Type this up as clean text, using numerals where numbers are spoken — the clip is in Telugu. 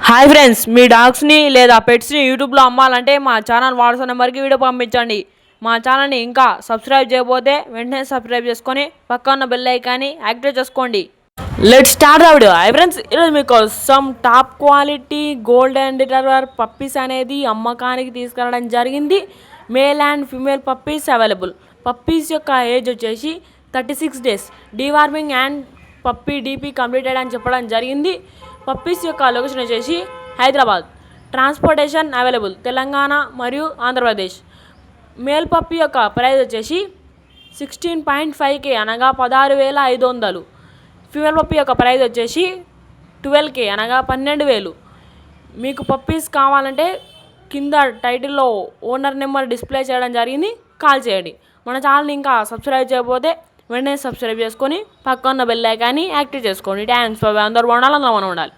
హాయ్ ఫ్రెండ్స్, మీ డాగ్స్ని లేదా పెట్స్ని యూట్యూబ్లో అమ్మాలంటే మా ఛానల్ వాట్సాప్ నెంబర్కి వీడియో పంపించండి. మా ఛానల్ని ఇంకా సబ్స్క్రైబ్ చేయకపోతే వెంటనే సబ్స్క్రైబ్ చేసుకొని పక్క ఉన్న బెల్ ఐకాన్ని యాక్టివేట్ చేసుకోండి. Let's start the video. Hi friends, ఈరోజు మీకు some top quality golden retriever puppies అనేది అమ్మకానికి తీసుకురావడం జరిగింది. Male and female puppies available. Puppies యొక్క ఏజ్ వచ్చేసి 36 days. Deworming and puppy DP completed అని చెప్పడం జరిగింది. పప్పీస్ యొక్క లొకేషన్ వచ్చేసి హైదరాబాద్. ట్రాన్స్పోర్టేషన్ అవైలబుల్ తెలంగాణ మరియు ఆంధ్రప్రదేశ్. మేల్ పప్పీ యొక్క ప్రైస్ వచ్చేసి 16.5K అనగా 16,500. ఫీమేల్ పప్పీ యొక్క ప్రైస్ వచ్చేసి 12K అనగా 12,000. మీకు పప్పీస్ కావాలంటే కింద టైటిల్లో ఓనర్ నెంబర్ డిస్ప్లే చేయడం జరిగింది, కాల్ చేయండి. మన ఛానల్ని ఇంకా సబ్స్క్రైబ్ చేయకపోతే వెంటనే సబ్స్క్రైబ్ చేసుకొని పక్కన బెల్ ఐకాన్ని యాక్టివ్ చేసుకోండి. థ్యాంక్స్. అందరూ బాగుండాలి, అందరూ మనం ఉండాలి.